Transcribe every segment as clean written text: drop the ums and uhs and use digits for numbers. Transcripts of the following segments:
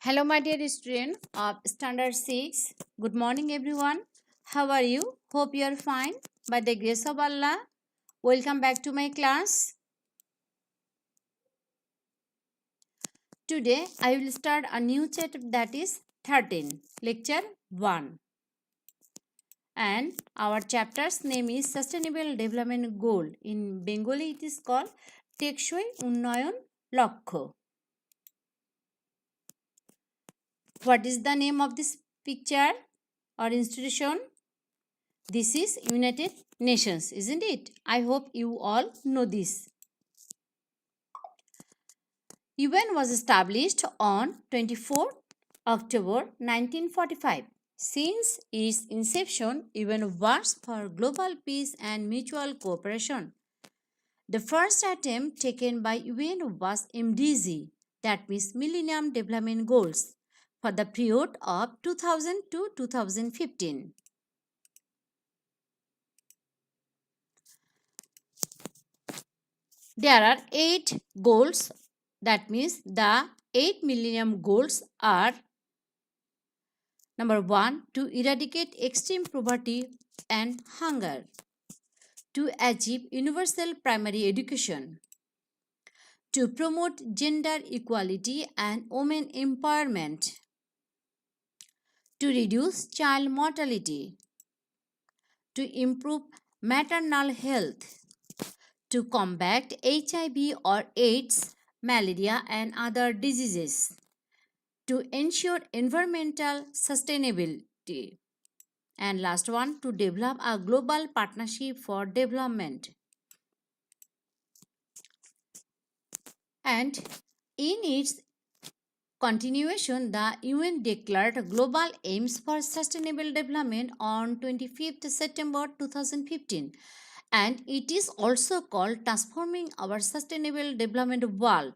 Hello, my dear student of Standard 6. Good morning, everyone. How are you? Hope you are fine. By the grace of Allah, welcome back to my class. Today, I will start a new chapter that is 13, lecture 1. And our chapter's name is Sustainable Development Goal. In Bengali, it is called Tekshoy Unnayon Lokho. What is the name of this picture or institution? This is United Nations, isn't it? I hope you all know this. UN was established on 24 October 1945. Since its inception, UN works for global peace and mutual cooperation. The first attempt taken by UN was MDG, that means Millennium Development Goals, for the period of 2000 to 2015. There are 8 goals. That means the 8 millennium goals are: number 1, to eradicate extreme poverty and hunger, to achieve universal primary education, to promote gender equality and women empowerment, to reduce child mortality, to improve maternal health, to combat HIV or AIDS, malaria and other diseases, to ensure environmental sustainability, and last one, to develop a global partnership for development. And in its continuation, the UN declared global aims for sustainable development on 25th September 2015, and it is also called Transforming Our Sustainable Development World.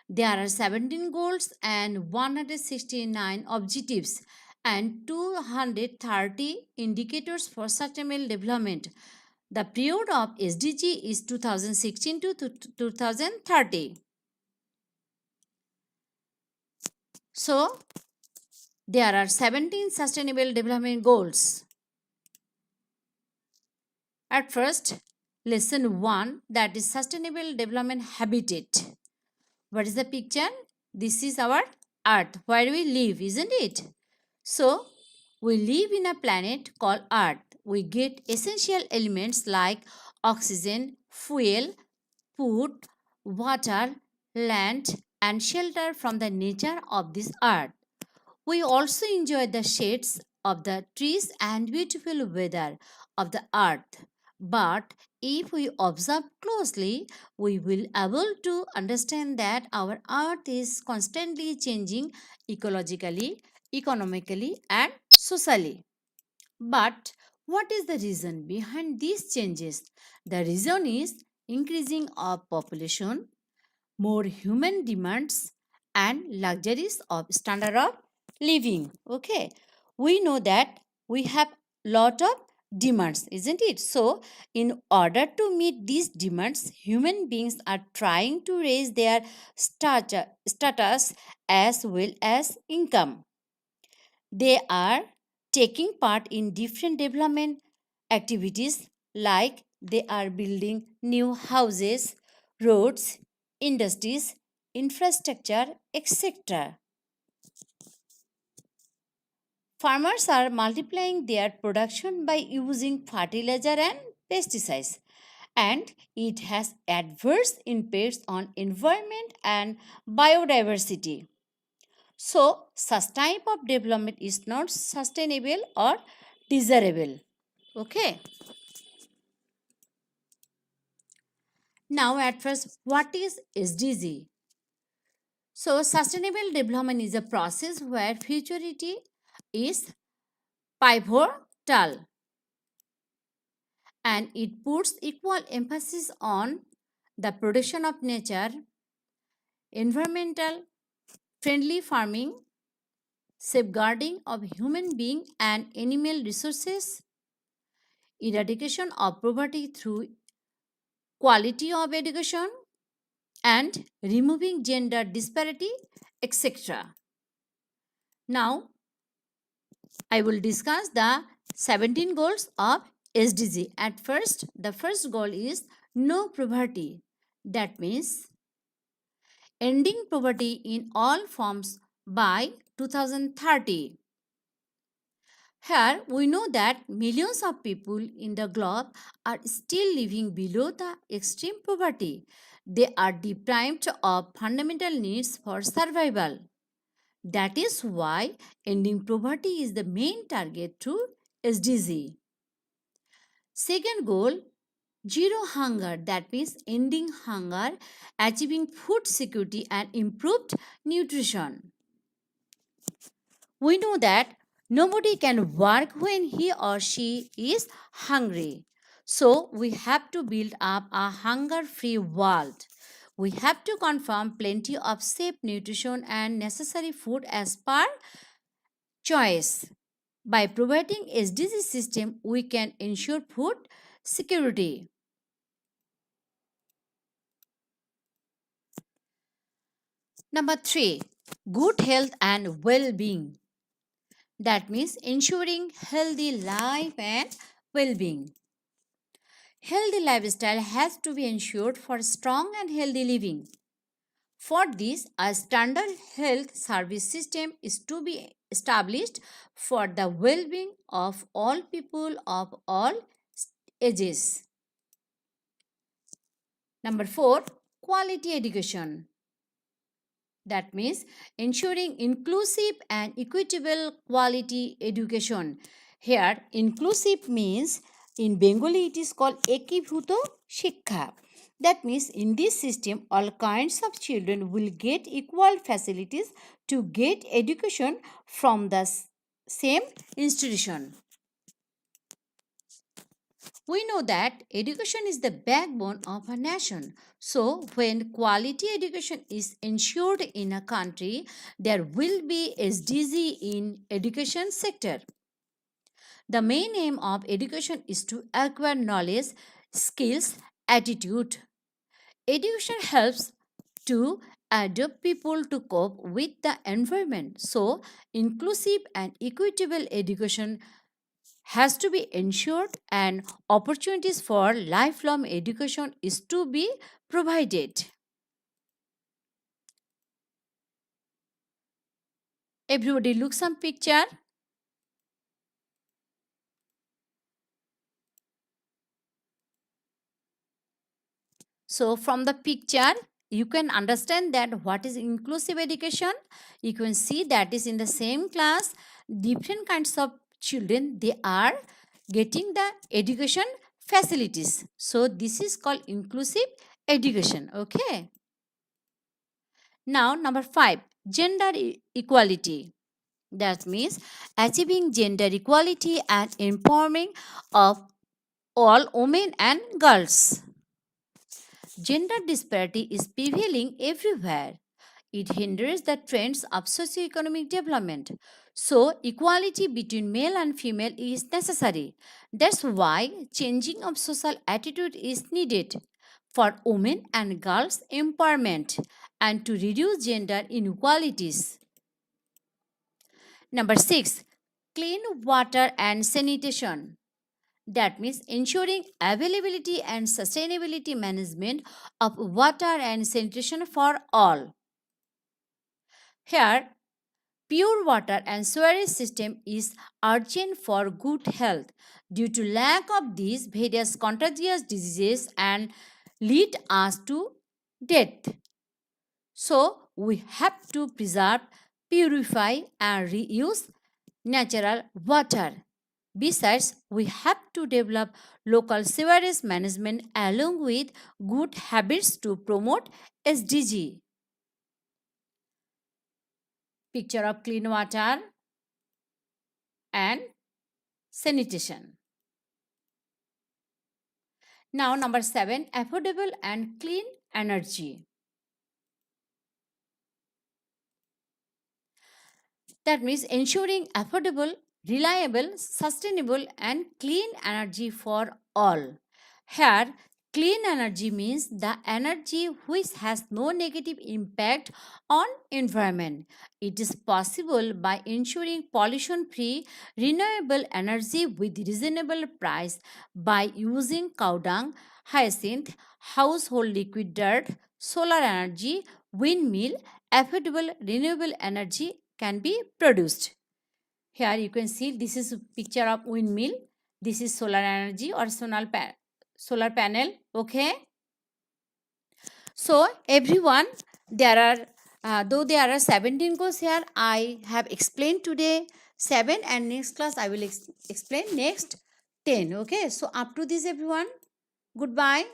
There are 17 goals and 169 objectives and 230 indicators for sustainable development. The period of SDG is 2016 to 2030. So, there are 17 sustainable development goals. At first, lesson 1, that is sustainable development habitat. What is the picture? This is our Earth, where we live, isn't it? So, we live in a planet called Earth. We get essential elements like oxygen, fuel, food, water, land, and shelter from the nature of this Earth. We also enjoy the shades of the trees and beautiful weather of the Earth. But if we observe closely, we will able to understand that our Earth is constantly changing ecologically, economically, and socially. But what is the reason behind these changes? The reason is increasing of population, more human demands, and luxuries of standard of living. Okay, we know that we have lot of demands, isn't it? So in order to meet these demands, human beings are trying to raise their status as well as income. They are taking part in different development activities, like they are building new houses, roads, industries, infrastructure, etc. Farmers are multiplying their production by using fertilizer and pesticides, and it has adverse impacts on environment and biodiversity. So, such type of development is not sustainable or desirable. Okay. Now, at first, what is SDG? So, sustainable development is a process where futurity is pivotal, and it puts equal emphasis on the protection of nature, environmental friendly farming, safeguarding of human being and animal resources, eradication of poverty through quality of education, and removing gender disparity, etc. Now, I will discuss the 17 goals of SDG. At first, the first goal is no poverty. That means ending poverty in all forms by 2030. Here, we know that millions of people in the globe are still living below the extreme poverty. They are deprived of fundamental needs for survival. That is why ending poverty is the main target through SDG. Second goal, zero hunger. That means ending hunger, achieving food security, and improved nutrition. We know that nobody can work when he or she is hungry. So we have to build up a hunger free world. We have to confirm plenty of safe nutrition and necessary food as per choice. By providing SDG system, we can ensure food security. Number 3, good health and well-being. That means ensuring healthy life and well-being. Healthy lifestyle has to be ensured for strong and healthy living. For this, a standard health service system is to be established for the well-being of all people of all ages. Number 4, quality education. That means ensuring inclusive and equitable quality education. Here, inclusive means in Bengali it is called Ekibhuto Shikha. That means in this system, all kinds of children will get equal facilities to get education from the same institution. We know that education is the backbone of a nation. So, when quality education is ensured in a country, there will be SDG in education sector. The main aim of education is to acquire knowledge, skills, attitude. Education helps to adapt people to cope with the environment. So, inclusive and equitable education has to be ensured and opportunities for lifelong education is to be provided. Everybody look some picture. So from the picture you can understand that what is inclusive education. You can see that is in the same class different kinds of children they are getting the education facilities. So this is called inclusive education. Okay. Now number 5, gender equality. That means achieving gender equality and empowering of all women and girls. Gender disparity is prevailing everywhere. It hinders the trends of socioeconomic development. So, equality between male and female is necessary. That's why changing of social attitude is needed for women and girls empowerment and to reduce gender inequalities. Number 6, clean water and sanitation. That means ensuring availability and sustainability management of water and sanitation for all. Here, pure water and sewerage system is urgent for good health. Due to lack of these, various contagious diseases and lead us to death. So, we have to preserve, purify, and reuse natural water. Besides, we have to develop local sewerage management along with good habits to promote SDG. Picture of clean water and sanitation. Now, number 7, affordable and clean energy. That means ensuring affordable, reliable, sustainable, and clean energy for all. Here, Clean energy means the energy which has no negative impact on environment. It is possible by ensuring pollution-free renewable energy with reasonable price by using cow dung, hyacinth, household liquid dirt, solar energy, windmill, affordable renewable energy can be produced. Here you can see this is a picture of windmill. This is solar energy or solar panel. Okay. So everyone, there are though there are 17 course here, I have explained today 7, and next class I will explain next 10. Okay. So up to this everyone, goodbye.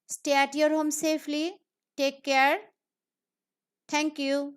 Stay at your home safely. Take care. Thank you.